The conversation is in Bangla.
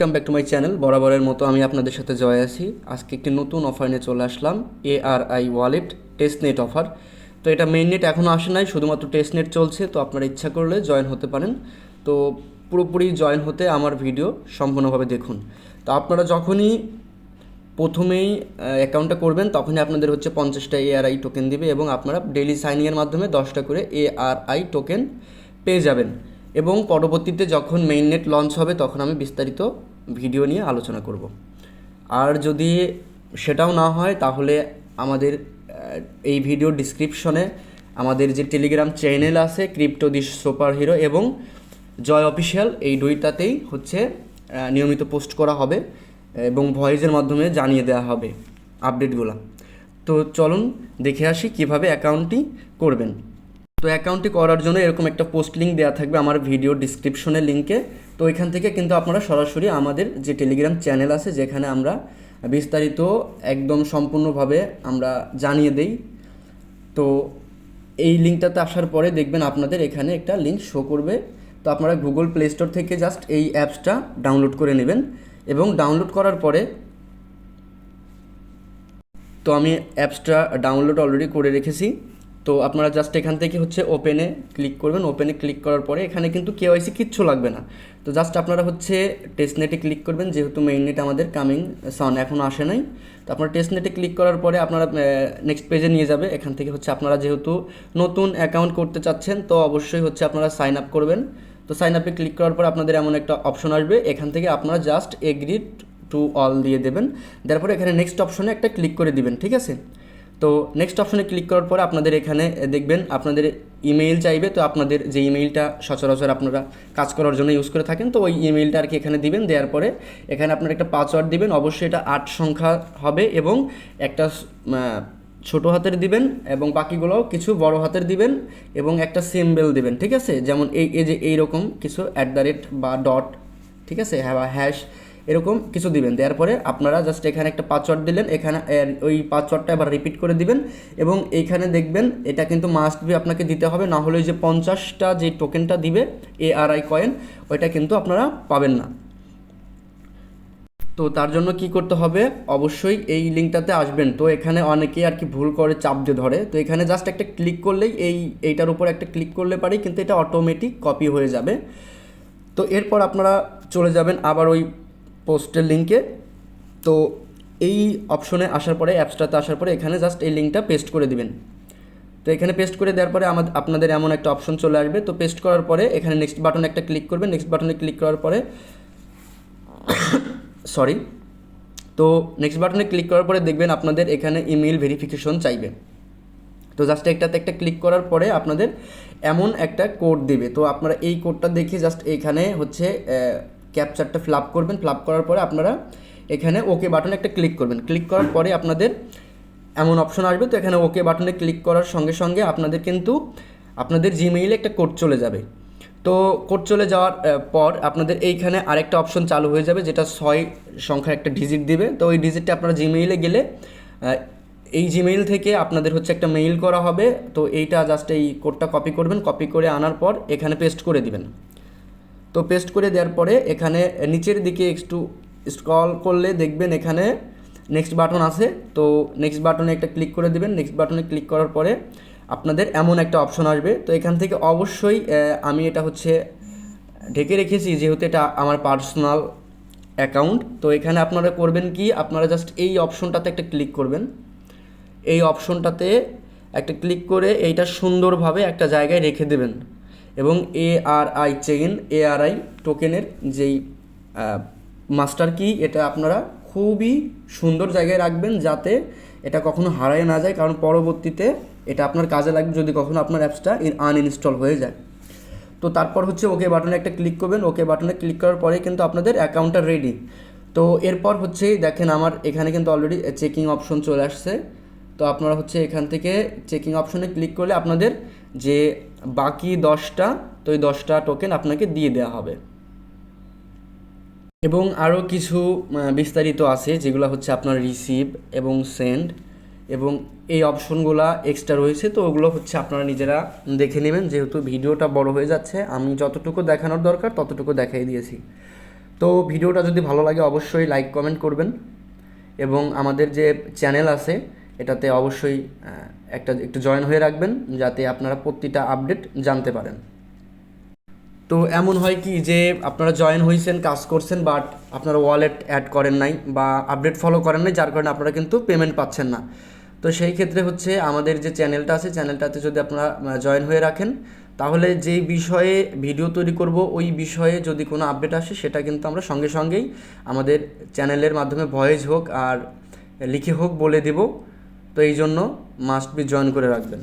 Welcome back to my channel. বরাবরের মতো আমি আপনাদের সাথে জয় আছি। আজকে একটি নতুন অফার নিয়ে চলে আসলাম, ARI ওয়ালেট টেস্টনেট অফার। তো এটা মেইন নেট এখনও আসে নাই, শুধুমাত্র টেস্টনেট চলছে। তো আপনারা ইচ্ছা করলে জয়েন হতে পারেন। তো পুরোপুরি জয়েন হতে আমার ভিডিও সম্পূর্ণভাবে দেখুন। তো আপনারা যখনই প্রথমেই অ্যাকাউন্টটা করবেন তখনই আপনাদের হচ্ছে 50টা ARI টোকেন দিবে এবং আপনারা ডেইলি সাইনিংয়ের মাধ্যমে 10টা করে ARI টোকেন পেয়ে যাবেন। এবং পরবর্তীতে যখন মেইন নেট লঞ্চ হবে তখন আমি বিস্তারিত ভিডিও নিয়ে আলোচনা করব। আর যদি সেটাও না হয় তাহলে আমাদের এই ভিডিও ডিসক্রিপশনে আমাদের যে টেলিগ্রাম চ্যানেল আছে ক্রিপ্টো দি সুপার হিরো এবং জয় অফিসিয়াল, এই দুইটাতেই হচ্ছে নিয়মিত পোস্ট করা হবে এবং ভয়েসের মাধ্যমে জানিয়ে দেওয়া হবে আপডেটগুলো। তো চলুন দেখে আসি কিভাবে অ্যাকাউন্টটি করবেন। তো অ্যাকাউন্টটি করার জন্য এরকম একটা পোস্ট লিঙ্ক দেওয়া থাকবে আমার ভিডিও ডিসক্রিপশনের লিঙ্কে। তো এখান থেকে কিন্তু আপনারা সরাসরি আমাদের যে টেলিগ্রাম চ্যানেল আছে যেখানে আমরা বিস্তারিত একদম সম্পূর্ণভাবে আমরা জানিয়ে দেই। তো এই লিঙ্কটাতে আসার পরে দেখবেন আপনাদের এখানে একটা লিঙ্ক শো করবে। তো আপনারা গুগল প্লে স্টোর থেকে জাস্ট এই অ্যাপসটা ডাউনলোড করে নেবেন এবং ডাউনলোড করার পরে তো আমি অ্যাপসটা ডাউনলোড অলরেডি করে রেখেছি। তো আপনারা জাস্ট এখান থেকে হচ্ছে ওপেনে ক্লিক করবেন। ওপেনে ক্লিক করার পরে এখানে কিন্তু কেওয়াইসি কিচ্ছু লাগবে না। তো জাস্ট আপনারা হচ্ছে টেস্টনেটে ক্লিক করবেন, যেহেতু মেইন নেট আমাদের কামিং সন এখনও আসে নাই। তো আপনারা টেস্টনেটে ক্লিক করার পরে আপনারা নেক্সট পেজে নিয়ে যাবে। এখান থেকে হচ্ছে আপনারা যেহেতু নতুন অ্যাকাউন্ট করতে চাচ্ছেন তো অবশ্যই হচ্ছে আপনারা সাইন আপ করবেন। তো সাইন আপে ক্লিক করার পর আপনাদের এমন একটা অপশন আসবে, এখান থেকে আপনারা জাস্ট এগ্রি টু অল দিয়ে দেবেন। তারপরে এখানে নেক্সট অপশনে একটা ক্লিক করে দিবেন, ঠিক আছে। তো নেক্সট অপশনে ক্লিক করার পরে আপনাদের এখানে দেখবেন আপনাদের ইমেইল চাইবে। তো আপনাদের যে ইমেইলটা সচরাচর আপনারা কাজ করার জন্য ইউজ করে থাকেন তো ওই ইমেইলটা আর কি এখানে দিবেন। দেওয়ার পরে এখানে আপনারা একটা পাসওয়ার্ড দিবেন, অবশ্যই এটা 8 সংখ্যা হবে এবং একটা ছোটো হাতের দিবেন এবং বাকিগুলো কিছু বড় হাতের দিবেন এবং একটা সিম্বল দিবেন, ঠিক আছে। যেমন এই যে এইরকম কিছু @ বা ডট, ঠিক আছে, হ্যাঁ বা হ্যাশ এরকম কিছু দিবেন। দেওয়ার পরে আপনারা জাস্ট এখানে একটা পাসওয়ার্ড দিলেন, এখানে ওই পাসওয়ার্ডটা আবার রিপিট করে দিবেন এবং এইখানে দেখবেন এটা কিন্তু মাস্ট বি আপনাকে দিতে হবে, না হলে যে 50টা যে টোকেনটা দিবে ARI কয়েন ওইটা কিন্তু আপনারা পাবেন না। তো তার জন্য কি করতে হবে, অবশ্যই এই লিঙ্কটাতে আসবেন। তো এখানে অনেকেই আর কি ভুল করে চাপ দিয়ে ধরে। তো এখানে জাস্ট একটা ক্লিক করলেই এইটার উপর একটা ক্লিক করলে পারে কিন্তু এটা অটোমেটিক কপি হয়ে যাবে। তো এরপর আপনারা চলে যাবেন আবার ওই পোস্টের লিঙ্কে। তো এই অপশনে আসার পরে অ্যাপসটাতে আসার পরে এখানে জাস্ট এই লিঙ্কটা পেস্ট করে দিবেন। তো এখানে পেস্ট করে দেওয়ার পরে আপনাদের এমন একটা অপশন চলে আসবে। তো পেস্ট করার পরে এখানে নেক্সট বাটনে একটা ক্লিক করবেন। নেক্সট বাটনে ক্লিক করার পরে তো নেক্সট বাটনে ক্লিক করার পরে দেখবেন আপনাদের এখানে ইমেইল ভেরিফিকেশন চাইবে। তো জাস্ট একটাতে একটা ক্লিক করার পরে আপনাদের এমন একটা কোড দেবে। তো আপনারা এই কোডটা দেখে জাস্ট এখানে হচ্ছে ক্যাপচারটা ফিল করবেন। ফিল করার পরে আপনারা এখানে ওকে বাটনে একটা ক্লিক করবেন। ক্লিক করার পরে আপনাদের এমন অপশন আসবে। তো এখানে ওকে বাটনে ক্লিক করার সঙ্গে সঙ্গে আপনাদের কিন্তু আপনাদের জিমেইলে একটা কোড চলে যাবে। তো কোড চলে যাওয়ার পর আপনাদের এইখানে আরেকটা অপশন চালু হয়ে যাবে, যেটা 6 সংখ্যার একটা ডিজিট দিবে। তো ওই ডিজিটটা আপনারা জিমেইলে গেলে এই জিমেইল থেকে আপনাদের হচ্ছে একটা মেইল করা হবে। তো এইটা জাস্ট এই কোডটা কপি করবেন, কপি করে আনার পর এখানে পেস্ট করে দিবেন। তো পেস্ট করে দেওয়ার পরে এখানে নিচের দিকে একটু স্ক্রল করলে দেখবেন এখানে নেক্সট বাটন আছে। তো নেক্সট বাটনে একটা ক্লিক করে দিবেন। নেক্সট বাটনে ক্লিক করার পরে আপনাদের এমন একটা অপশন আসবে। তো এখান থেকে অবশ্যই আমি এটা হচ্ছে ঢেকে রেখেছি যেহেতু এটা আমার পার্সোনাল অ্যাকাউন্ট। তো এখানে আপনারা করবেন কি, আপনারা জাস্ট এই অপশনটাতে একটা ক্লিক করবেন। এই অপশনটাতে একটা ক্লিক করে এইটা সুন্দরভাবে একটা জায়গায় রেখে দেবেন এবং ARI চেইন ARI টোকেনের যেই মাস্টার কি এটা আপনারা খুবই সুন্দর জায়গায় রাখবেন যাতে এটা কখনো হারায় না যায়, কারণ পরবর্তীতে এটা আপনার কাজে লাগবে যদি কখনো আপনার অ্যাপসটা আনইনস্টল হয়ে যায়। তো তারপর হচ্ছে ওকে বাটনে একটা ক্লিক করবেন। ওকে বাটনে ক্লিক করার পরে কিন্তু আপনাদের অ্যাকাউন্টটা রেডি। তো এরপর হচ্ছে দেখেন আমার এখানে কিন্তু অলরেডি চেকিং অপশন চলে আসছে। তো আপনারা হচ্ছে এখান থেকে চেকিং অপশনে ক্লিক করলে আপনাদের যে বাকি 10টা, তো এই 10টা টোকেন আপনাকে দিয়ে দেওয়া হবে। এবং আরও কিছু বিস্তারিত আছে যেগুলো হচ্ছে আপনার রিসিভ এবং সেন্ড এবং এই অপশনগুলো এক্সট্রা রয়েছে। তো ওগুলো হচ্ছে আপনারা নিজেরা দেখে নেবেন, যেহেতু ভিডিওটা বড় হয়ে যাচ্ছে আমি যতটুকু দেখানোর দরকার ততটুকু দেখাই দিয়েছি। তো ভিডিওটা যদি ভালো লাগে অবশ্যই লাইক কমেন্ট করবেন এবং আমাদের যে চ্যানেল আছে এটাতে অবশ্যই একটু জয়েন হয়ে রাখবেন যাতে আপনারা প্রতিটা আপডেট জানতে পারেন। তো এমন হয় কি যে আপনারা জয়েন হয়েছেন, কাজ করছেন, বাট আপনারা ওয়ালেট অ্যাড করেন নাই বা আপডেট ফলো করেন নাই, যার কারণে আপনারা কিন্তু পেমেন্ট পাচ্ছেন না। তো সেই ক্ষেত্রে হচ্ছে আমাদের যে চ্যানেলটা আছে চ্যানেলটাতে যদি আপনারা জয়েন হয়ে রাখেন তাহলে যেই বিষয়ে ভিডিও তৈরি করব ওই বিষয়ে যদি কোনো আপডেট আসে সেটা কিন্তু আমরা সঙ্গে সঙ্গেই আমাদের চ্যানেলের মাধ্যমে ভয়েস হোক আর লিখে হোক বলে দেব। তো এই জন্য মাস্ট বি জয়েন করে রাখবেন।